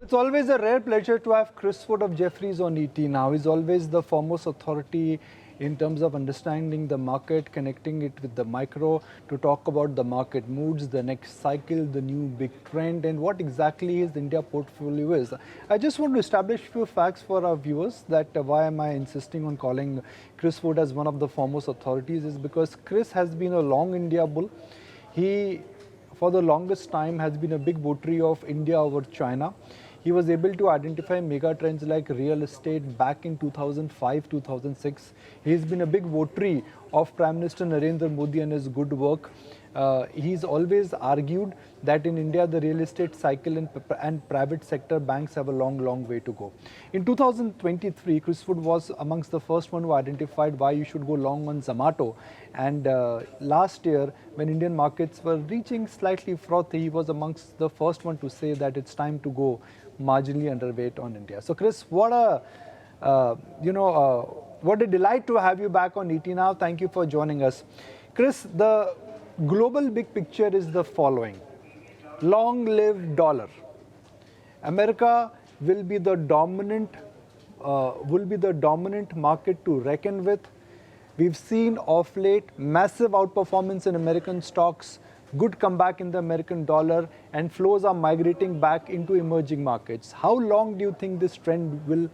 It's always a rare pleasure to have Chris Wood of Jefferies on ET now. He's always the foremost authority in terms of understanding the market, connecting it with the micro to talk about the market moods, the next cycle, the new big trend, and what exactly his India portfolio is. I just want to establish a few facts for our viewers that why am I insisting on calling Chris Wood as one of the foremost authorities is because Chris has been a long India bull. He, for the longest time, has been a big votary of India over China. He was able to identify mega trends like real estate back in 2005, 2006. He's been a big votary of Prime Minister Narendra Modi and his good work. He's always argued that in India, the real estate cycle and private sector banks have a long way to go. In 2023, Chris Wood was amongst the first one who identified why you should go long on Zomato. And last year, when Indian markets were reaching slightly frothy, he was amongst the first one to say that it's time to go marginally underweight on India. So, Chris, what a delight to have you back on ET now. Thank you for joining us. Chris, the global big picture is the following. Long live dollar. America will be the dominant market to reckon with. We've seen of late massive outperformance in American stocks, good comeback in the American dollar, and flows are migrating back into emerging markets. How long do you think this trend will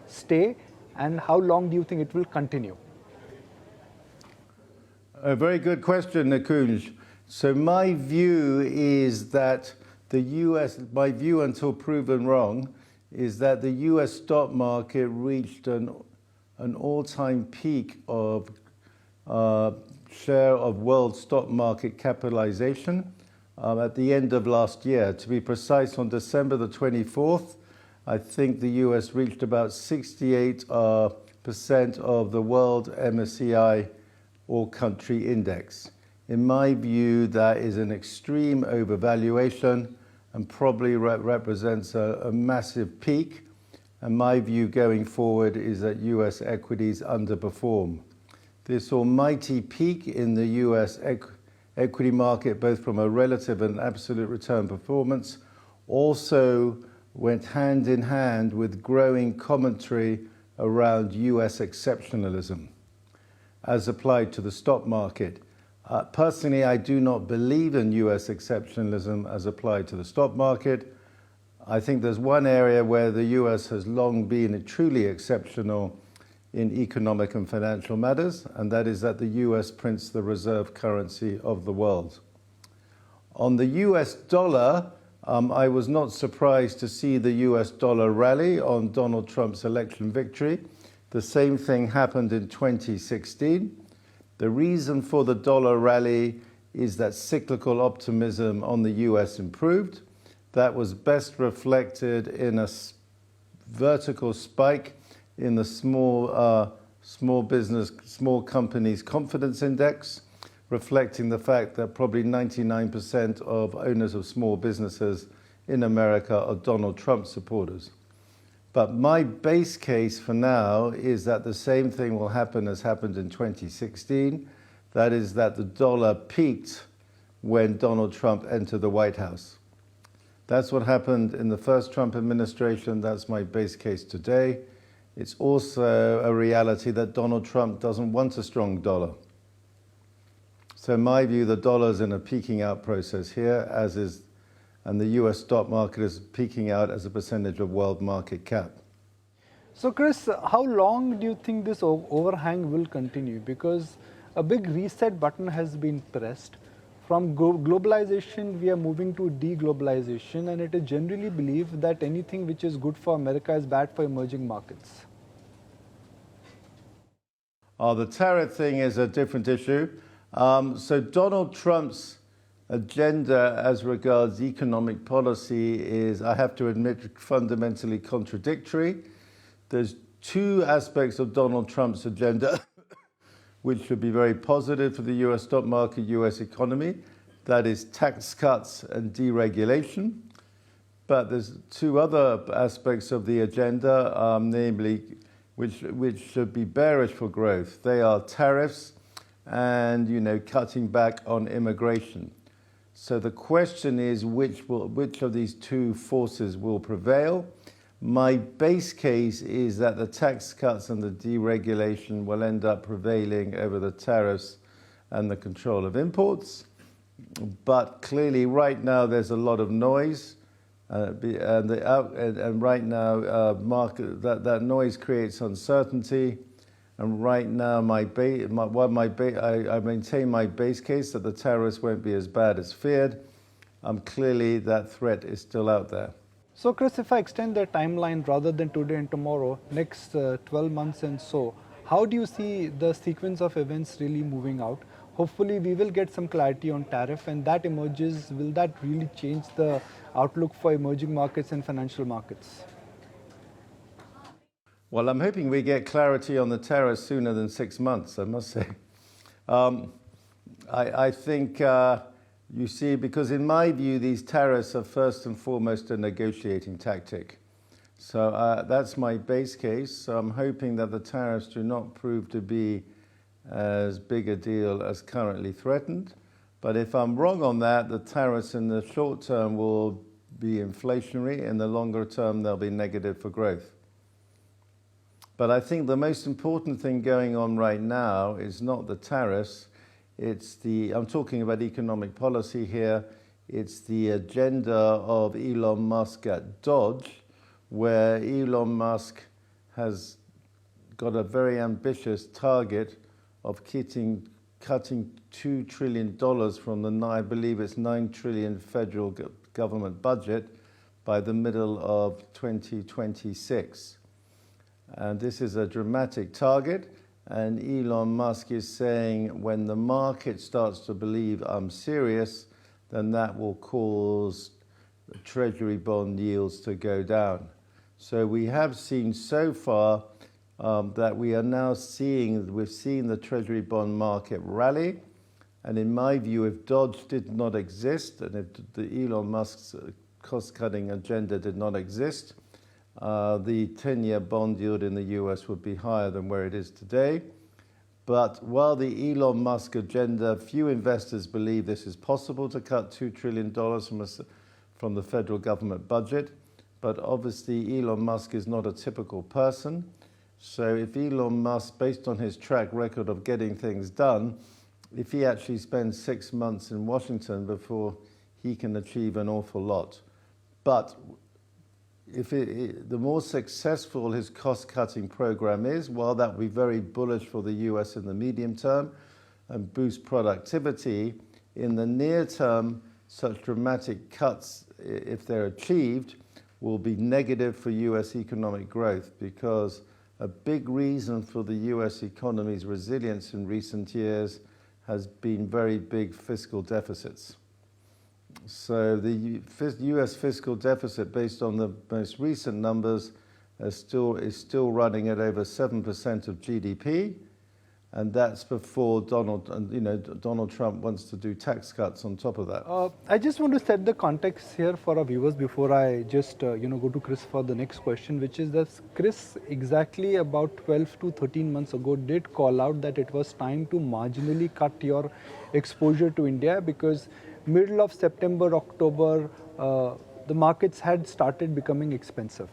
stay, and how long do you think it will continue? A very good question, Nikunj. So my view is that my view until proven wrong, is that the US stock market reached an all-time peak of share of world stock market capitalization at the end of last year. To be precise, on December the 24th, I think the US reached about 68% of the world MSCI all-country index. In my view, that is an extreme overvaluation and probably represents a massive peak. And my view going forward is that US equities underperform. This almighty peak in the US equity market, both from a relative and absolute return performance, also went hand in hand with growing commentary around US exceptionalism as applied to the stock market. Personally, I do not believe in US exceptionalism as applied to the stock market. I think there's one area where the US has long been truly exceptional in economic and financial matters, and that is that the US prints the reserve currency of the world. On the US dollar, I was not surprised to see the US dollar rally on Donald Trump's election victory. The same thing happened in 2016. The reason for the dollar rally is that cyclical optimism on the US improved. That was best reflected in a vertical spike in the small companies confidence index, reflecting the fact that probably 99% of owners of small businesses in America are Donald Trump supporters. But my base case for now is that the same thing will happen as happened in 2016. That is that the dollar peaked when Donald Trump entered the White House. That's what happened in the first Trump administration. That's my base case today. It's also a reality that Donald Trump doesn't want a strong dollar. So in my view, the dollar's in a peaking out process here, and the US stock market is peaking out as a percentage of world market cap. So Chris, how long do you think this overhang will continue? Because a big reset button has been pressed. From globalization, we are moving to deglobalization, and it is generally believed that anything which is good for America is bad for emerging markets. The tariff thing is a different issue. So Donald Trump's agenda as regards economic policy is, I have to admit, fundamentally contradictory. There's two aspects of Donald Trump's agenda which should be very positive for the US stock market, US economy. That is tax cuts and deregulation. But there's two other aspects of the agenda, namely, which should be bearish for growth. They are tariffs and, cutting back on immigration. So the question is which of these two forces will prevail? My base case is that the tax cuts and the deregulation will end up prevailing over the tariffs and the control of imports. But clearly right now there's a lot of noise. And right now, that noise creates uncertainty. And right now, I maintain my base case that the tariffs won't be as bad as feared. Clearly, that threat is still out there. So, Chris, if I extend the timeline rather than today and tomorrow, next 12 months and so, how do you see the sequence of events really moving out? Hopefully, we will get some clarity on tariff, and that emerges. Will that really change the outlook for emerging markets and financial markets? Well, I'm hoping we get clarity on the tariffs sooner than 6 months, I must say. I think, you see, because in my view, these tariffs are first and foremost a negotiating tactic. So that's my base case. So I'm hoping that the tariffs do not prove to be as big a deal as currently threatened. But if I'm wrong on that, the tariffs in the short term will be inflationary. In the longer term, they'll be negative for growth. But I think the most important thing going on right now is not the tariffs. I'm talking about economic policy here. It's the agenda of Elon Musk at Dodge, where Elon Musk has got a very ambitious target of cutting $2 trillion from the, I believe it's $9 trillion federal government budget by the middle of 2026. And this is a dramatic target. And Elon Musk is saying when the market starts to believe I'm serious, then that will cause treasury bond yields to go down. So we have seen so far that we've seen the treasury bond market rally. And in my view, if Dodge did not exist, and if the Elon Musk's cost-cutting agenda did not exist, the 10-year bond yield in the US would be higher than where it is today. But while the Elon Musk agenda, few investors believe this is possible to cut $2 trillion from the federal government budget. But obviously, Elon Musk is not a typical person. So if Elon Musk, based on his track record of getting things done, if he actually spends 6 months in Washington before he can achieve an awful lot. But the more successful his cost-cutting program is, while that will be very bullish for the US in the medium term and boost productivity, in the near term, such dramatic cuts, if they're achieved, will be negative for US economic growth, because a big reason for the US economy's resilience in recent years has been very big fiscal deficits. So the US fiscal deficit, based on the most recent numbers, is still running at over 7% of GDP, and that's before Donald Trump wants to do tax cuts on top of that. I just want to set the context here for our viewers before I just go to Chris for the next question, which is that Chris exactly about 12 to 13 months ago did call out that it was time to marginally cut your exposure to India, because middle of September, October, the markets had started becoming expensive.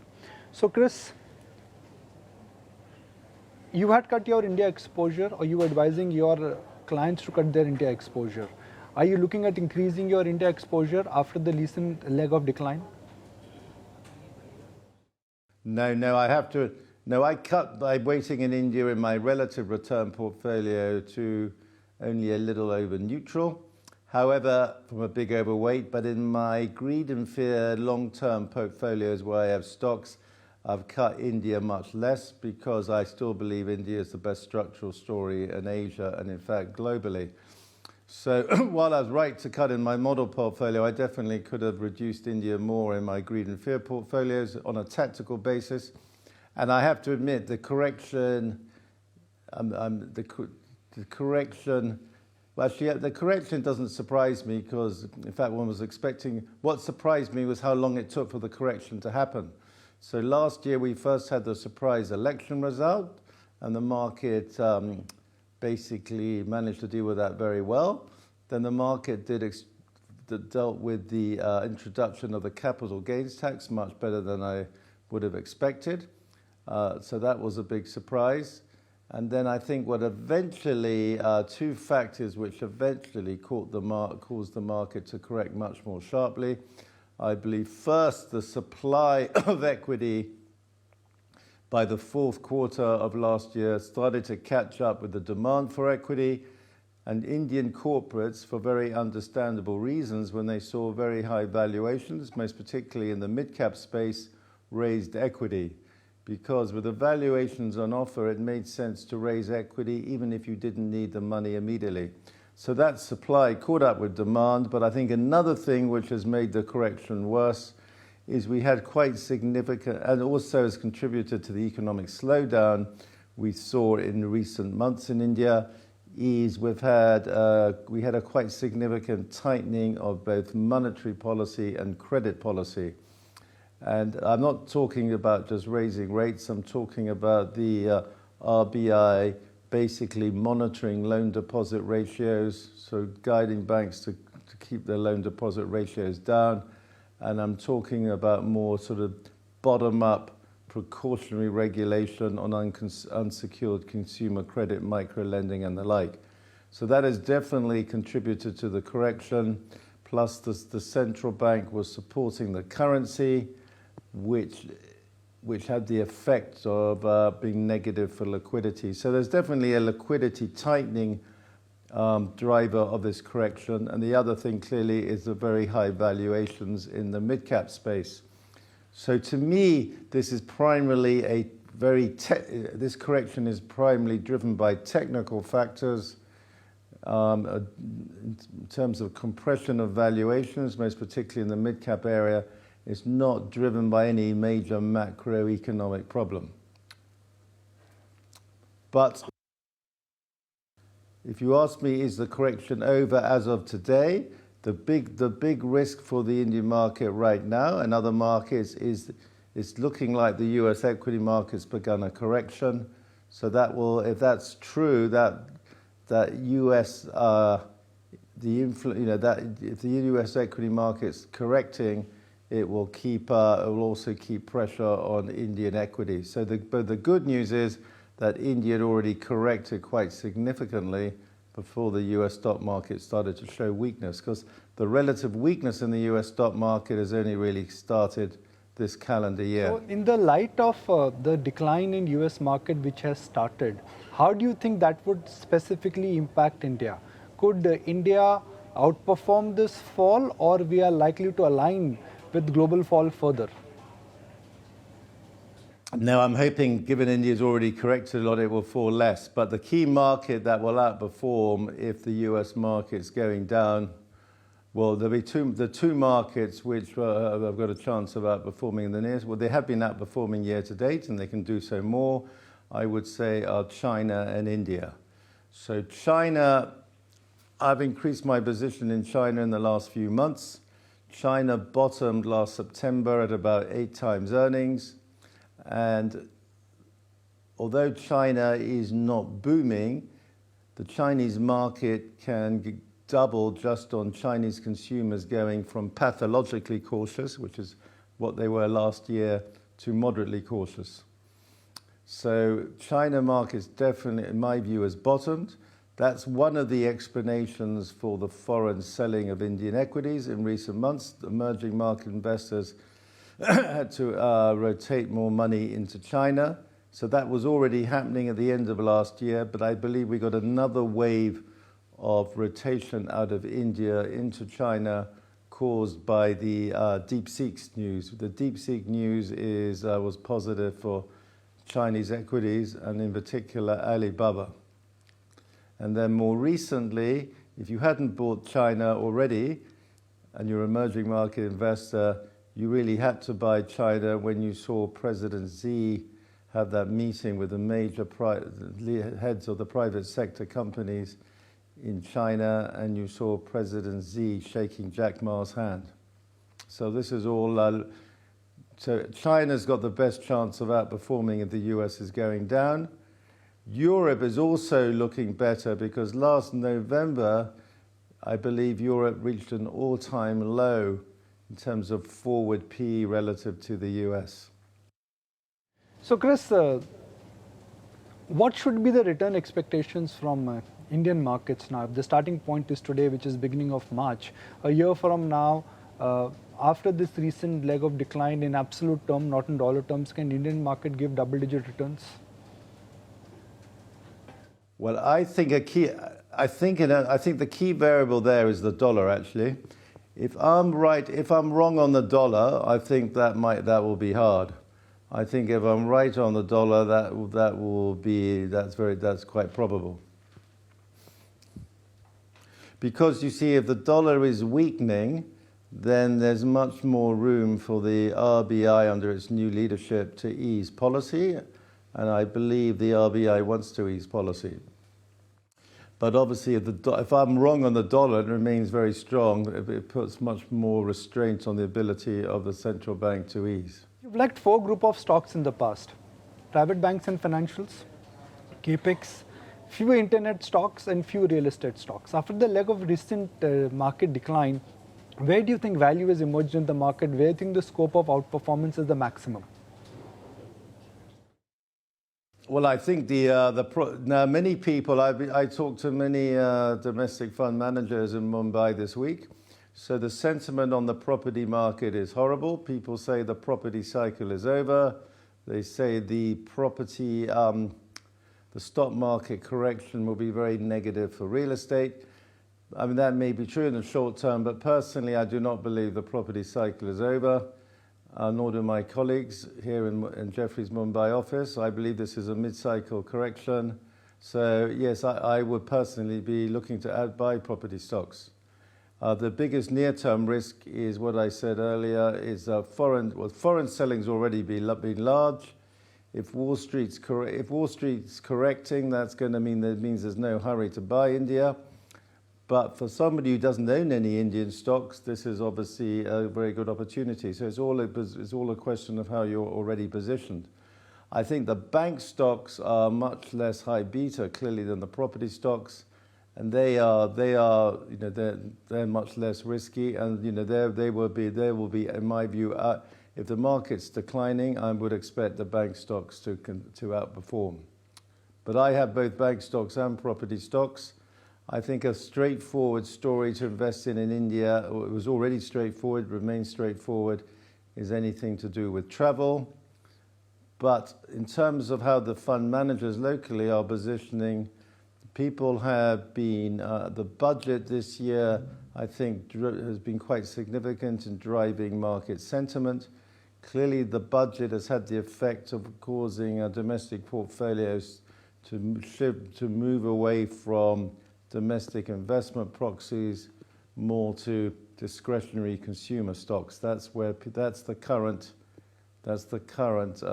So Chris, you had cut your India exposure, or you were advising your clients to cut their India exposure. Are you looking at increasing your India exposure after the recent leg of decline? No, I have to. No, I cut my weighting in India in my relative return portfolio to only a little over neutral. However, from a big overweight, but in my greed and fear long-term portfolios where I have stocks, I've cut India much less, because I still believe India is the best structural story in Asia and in fact globally. So while I was right to cut in my model portfolio, I definitely could have reduced India more in my greed and fear portfolios on a tactical basis. And I have to admit, the correction, the correction doesn't surprise me, because in fact one was expecting, what surprised me was how long it took for the correction to happen. So last year we first had the surprise election result, and the market basically managed to deal with that very well. Then the market did dealt with the introduction of the capital gains tax much better than I would have expected. So that was a big surprise. And then I think what eventually, two factors which eventually caused the market to correct much more sharply. I believe first, the supply of equity by the fourth quarter of last year started to catch up with the demand for equity, and Indian corporates, for very understandable reasons, when they saw very high valuations, most particularly in the mid-cap space, raised equity. Because with the valuations on offer, it made sense to raise equity even if you didn't need the money immediately. So that supply caught up with demand, but I think another thing which has made the correction worse is we had quite significant, and also has contributed to the economic slowdown we saw in recent months in India, is we had a quite significant tightening of both monetary policy and credit policy. And I'm not talking about just raising rates, I'm talking about the RBI basically monitoring loan deposit ratios, so guiding banks to keep their loan deposit ratios down. And I'm talking about more sort of bottom-up precautionary regulation on unsecured consumer credit, micro-lending and the like. So that has definitely contributed to the correction. Plus the central bank was supporting the currency, which had the effect of being negative for liquidity. So there's definitely a liquidity tightening driver of this correction. And the other thing clearly is the very high valuations in the mid-cap space. So to me, this is primarily this correction is primarily driven by technical factors in terms of compression of valuations, most particularly in the mid-cap area. It's not driven by any major macroeconomic problem. But if you ask me, is the correction over as of today? The big risk for the Indian market right now and other markets is it's looking like the US equity market's begun a correction. So that will, if that's true, that US if the US equity market's correcting, it will also keep pressure on Indian equity. So but the good news is that India had already corrected quite significantly before the US stock market started to show weakness, because the relative weakness in the US stock market has only really started this calendar year. So in the light of the decline in US market which has started, how do you think that would specifically impact India? Could India outperform this fall, or we are likely to align with global fall further? No, I'm hoping, given India's already corrected a lot, it will fall less. But the key market that will outperform if the US market's going down, well, there'll be the two markets which have got a chance of outperforming in the nearest. Well, they have been outperforming year to date, and they can do so more, I would say, are China and India. So China, I've increased my position in China in the last few months. China bottomed last September at about 8 times earnings. And although China is not booming, the Chinese market can double just on Chinese consumers going from pathologically cautious, which is what they were last year, to moderately cautious. So China markets definitely, in my view, has bottomed. That's one of the explanations for the foreign selling of Indian equities in recent months. The emerging market investors had to rotate more money into China. So that was already happening at the end of last year, but I believe we got another wave of rotation out of India into China caused by the DeepSeek news. The DeepSeek news was positive for Chinese equities, and in particular Alibaba. And then more recently, if you hadn't bought China already and you're an emerging market investor, you really had to buy China when you saw President Xi have that meeting with the major heads of the private sector companies in China, and you saw President Xi shaking Jack Ma's hand. So this is all, so China's got the best chance of outperforming if the US is going down. Europe is also looking better because last November, I believe Europe reached an all-time low in terms of forward PE relative to the US. So Chris, what should be the return expectations from Indian markets now? If the starting point is today, which is beginning of March, a year from now, after this recent leg of decline in absolute term, not in dollar terms, can Indian market give double-digit returns? Well, I think the key variable there is the dollar. Actually, if I'm wrong on the dollar, I think that will be hard. I think if I'm right on the dollar, that's quite probable. Because you see, if the dollar is weakening, then there's much more room for the RBI under its new leadership to ease policy, and I believe the RBI wants to ease policy. But obviously, if I'm wrong on the dollar, it remains very strong. It puts much more restraint on the ability of the central bank to ease. You've liked 4 group of stocks in the past: private banks and financials, capex, few internet stocks, and few real estate stocks. After the leg of recent market decline, where do you think value has emerged in the market? Where do you think the scope of outperformance is the maximum? Well, I think now many people. I talked to many domestic fund managers in Mumbai this week. So the sentiment on the property market is horrible. People say the property cycle is over. They say the stock market correction will be very negative for real estate. I mean, that may be true in the short term, but personally, I do not believe the property cycle is over. Nor do my colleagues here in Jefferies Mumbai office. I believe this is a mid-cycle correction. So yes, I would personally be looking to buy property stocks. The biggest near-term risk is what I said earlier, is foreign selling's already been large. If Wall Street's correcting, that's going to mean there's no hurry to buy India. But for somebody who doesn't own any Indian stocks, this is obviously a very good opportunity. So it's all a question of how you're already positioned. I think the bank stocks are much less high beta clearly than the property stocks, and they're much less risky, and they will be in my view. If the market's declining, I would expect the bank stocks to outperform. But I have both bank stocks and property stocks. I think a straightforward story to invest in India, it was already straightforward, remains straightforward, is anything to do with travel. But in terms of how the fund managers locally are positioning, people have been, the budget this year, I think, has been quite significant in driving market sentiment. Clearly, the budget has had the effect of causing domestic portfolios to move away from domestic investment proxies more to discretionary consumer stocks. That's the current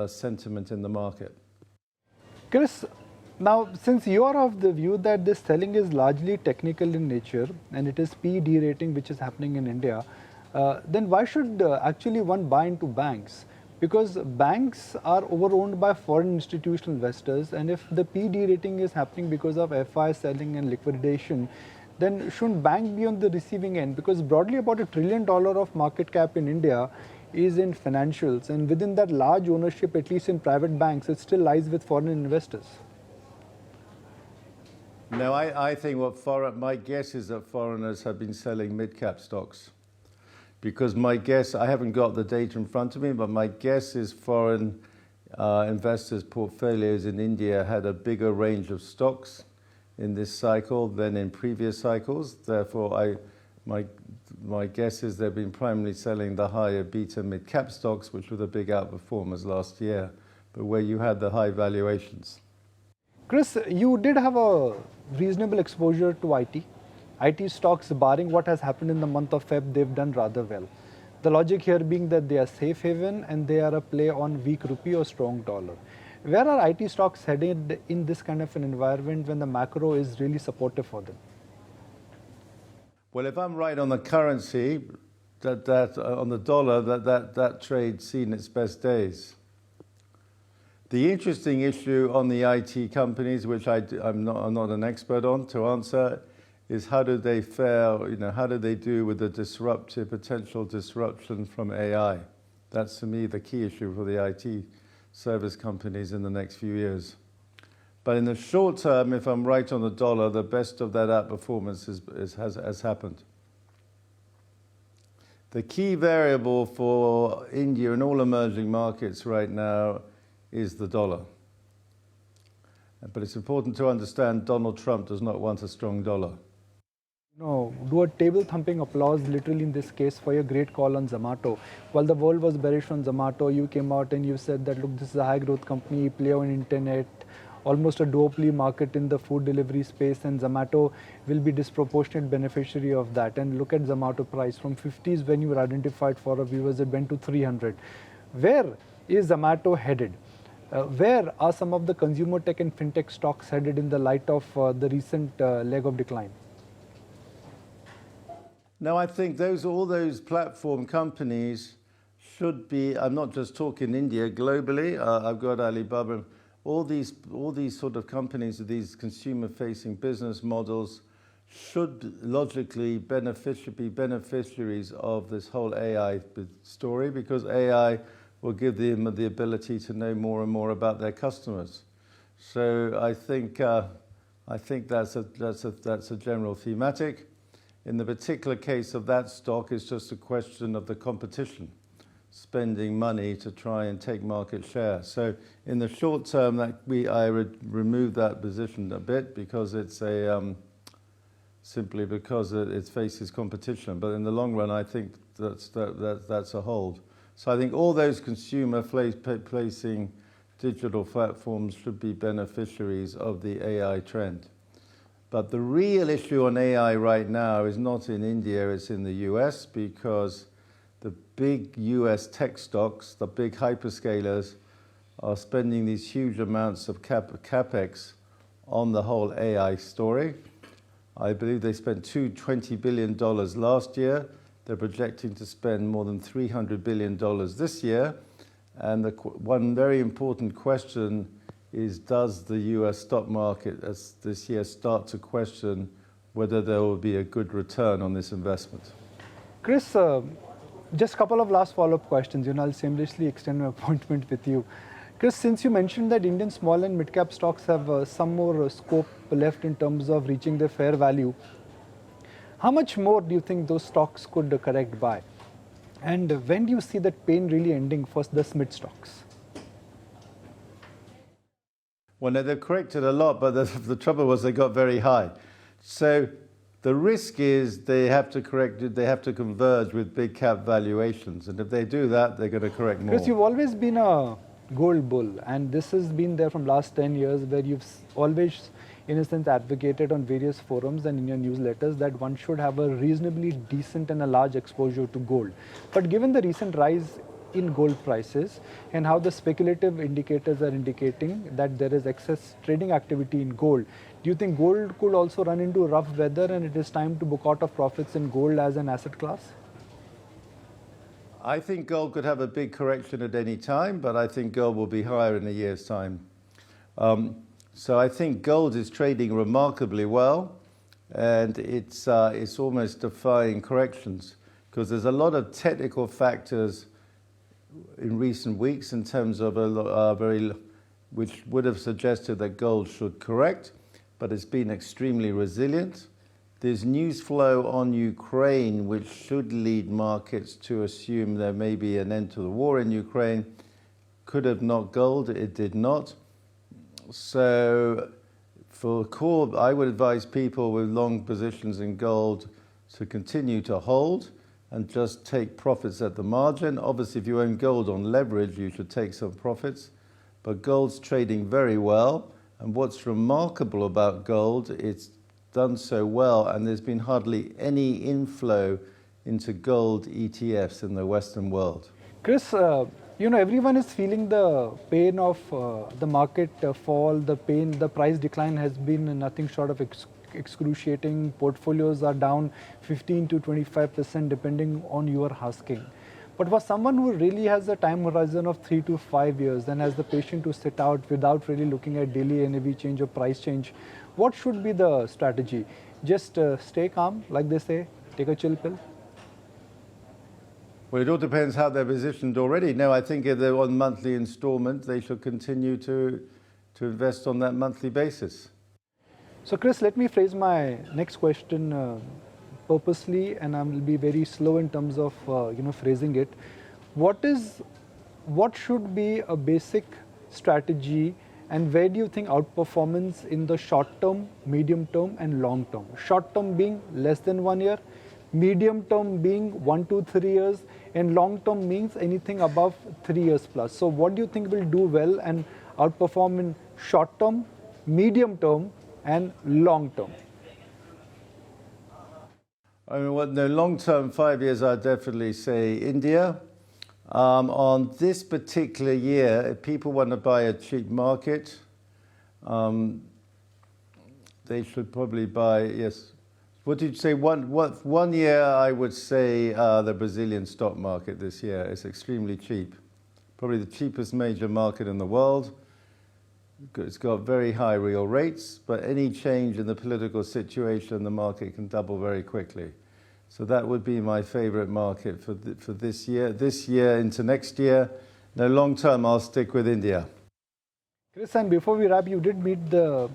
sentiment in the market. Chris, now since you are of the view that this selling is largely technical in nature and it is PE derating which is happening in India, then why should actually one buy into banks? Because banks are over-owned by foreign institutional investors, and if the P derating is happening because of FI selling and liquidation, then shouldn't bank be on the receiving end? Because broadly about $1 trillion of market cap in India is in financials, and within that large ownership, at least in private banks, it still lies with foreign investors. No, I think my guess is that foreigners have been selling mid-cap stocks. Because my guess, I haven't got the data in front of me, but my guess is foreign investors' portfolios in India had a bigger range of stocks in this cycle than in previous cycles. Therefore, my guess is they've been primarily selling the higher beta mid-cap stocks, which were the big outperformers last year, but where you had the high valuations. Chris, you did have a reasonable exposure to IT. IT stocks, barring what has happened in the month of Feb, they've done rather well. The logic here being that they are safe haven and they are a play on weak rupee or strong dollar. Where are IT stocks headed in this kind of an environment when the macro is really supportive for them? Well, if I'm right on the currency, on the dollar, that trade's seen its best days. The interesting issue on the IT companies, which I'm not an expert on to answer, is how do they fare, how do they do with the potential disruption from AI? That's, to me, the key issue for the IT service companies in the next few years. But in the short term, if I'm right on the dollar, the best of that outperformance has happened. The key variable for India and all emerging markets right now is the dollar. But it's important to understand Donald Trump does not want a strong dollar. No, do a table-thumping applause, literally in this case, for your great call on Zomato. While the world was bearish on Zomato, you came out and you said that, look, this is a high-growth company, play on internet, almost a duopoly market in the food delivery space, and Zomato will be disproportionate beneficiary of that. And look at Zomato price. From 50s when you were identified for our viewers, it went to 300. Where is Zomato headed? Where are some of the consumer tech and fintech stocks headed in the light of the recent leg of decline? Now, I think all those platform companies should be, I'm not just talking India, globally, I've got Alibaba, all these sort of companies with these consumer-facing business models should logically be beneficiaries of this whole AI story, because AI will give them the ability to know more and more about their customers. So I think that's a general thematic. In the particular case of that stock, it's just a question of the competition spending money to try and take market share. So in the short term, I would remove that position a bit because it's simply because it faces competition. But in the long run, I think that's a hold. So I think all those consumer-facing digital platforms should be beneficiaries of the AI trend. But the real issue on AI right now is not in India, it's in the US, because the big US tech stocks, the big hyperscalers, are spending these huge amounts of capex on the whole AI story. I believe they spent $20 billion last year. They're projecting to spend more than $300 billion this year. And one very important question is, does the US stock market this year start to question whether there will be a good return on this investment? Chris, just a couple of last follow-up questions. I'll seamlessly extend my appointment with you. Chris, since you mentioned that Indian small and mid-cap stocks have some more scope left in terms of reaching their fair value, how much more do you think those stocks could correct by? And when do you see that pain really ending for the mid stocks? Well, no, they've corrected a lot, but the trouble was they got very high. So the risk is they have to converge with big cap valuations. And if they do that, they're going to correct more. Chris, you've always been a gold bull, and this has been there from last 10 years, where you've always, in a sense, advocated on various forums and in your newsletters that one should have a reasonably decent and a large exposure to gold. But given the recent rise in gold prices and how the speculative indicators are indicating that there is excess trading activity in gold, do you think gold could also run into rough weather and it is time to book out of profits in gold as an asset class? I think gold could have a big correction at any time, but I think gold will be higher in a year's time. So I think gold is trading remarkably well, and it's almost defying corrections, because there's a lot of technical factors in recent weeks in terms of which would have suggested that gold should correct, but it's been extremely resilient. There's news flow on Ukraine, which should lead markets to assume there may be an end to the war in Ukraine. Could have knocked gold, it did not. So for core, I would advise people with long positions in gold to continue to hold and just take profits at the margin. Obviously, if you own gold on leverage, you should take some profits. But gold's trading very well. And what's remarkable about gold, it's done so well, and there's been hardly any inflow into gold ETFs in the Western world. Chris, everyone is feeling the pain of the market fall, the price decline has been nothing short of excruciating. Portfolios are down 15 to 25% depending on your asking. But for someone who really has a time horizon of 3 to 5 years and has the patience to sit out without really looking at daily NAV change or price change, what should be the strategy? Just stay calm, like they say, take a chill pill? Well, it all depends how they're positioned already. No, I think if they're on monthly installment, they should continue to invest on that monthly basis. So Chris, let me phrase my next question purposely, and I will be very slow in terms of phrasing it. What should be a basic strategy, and where do you think outperformance in the short term, medium term, and long term? Short term being less than 1 year, medium term being 1 to 3 years, and long term means anything above 3 years plus. So what do you think will do well and outperform in short term, medium term, and long term? I mean, well, no, long term, 5 years, I'd definitely say India. On this particular year, if people want to buy a cheap market, they should probably buy, yes. What did you say? 1 year, I would say the Brazilian stock market this year is extremely cheap. Probably the cheapest major market in the world. It's got very high real rates, but any change in the political situation, the market can double very quickly. So that would be my favorite market for this year. This year into next year. No, long term, I'll stick with India. Chris, and before we wrap, you did meet the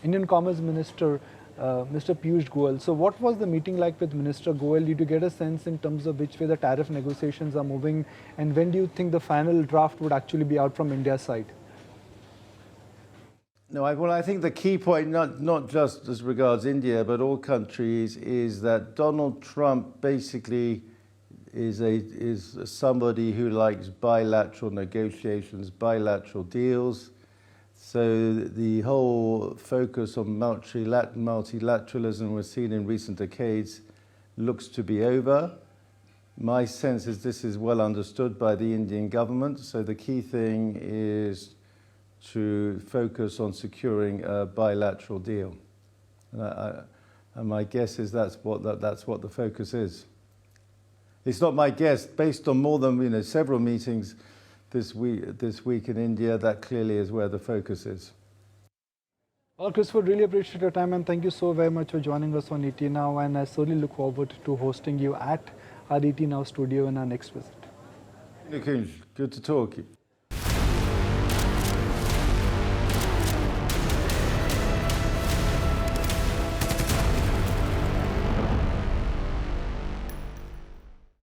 Indian Commerce Minister, Mr. Piyush Goyal. So what was the meeting like with Minister Goyal? Did you get a sense in terms of which way the tariff negotiations are moving, and when do you think the final draft would actually be out from India's side? No, I think the key point, not just as regards India, but all countries, is that Donald Trump basically is somebody who likes bilateral negotiations, bilateral deals. So the whole focus on multilateralism we've seen in recent decades looks to be over. My sense is this is well understood by the Indian government. So the key thing is to focus on securing a bilateral deal. And my guess is that's what the focus is. It's not my guess. Based on more than several meetings this week in India, that clearly is where the focus is. Well, Chris, would really appreciate your time, and thank you so very much for joining us on ET Now. And I certainly look forward to hosting you at our ET Now studio in our next visit. Nikunj, good to talk.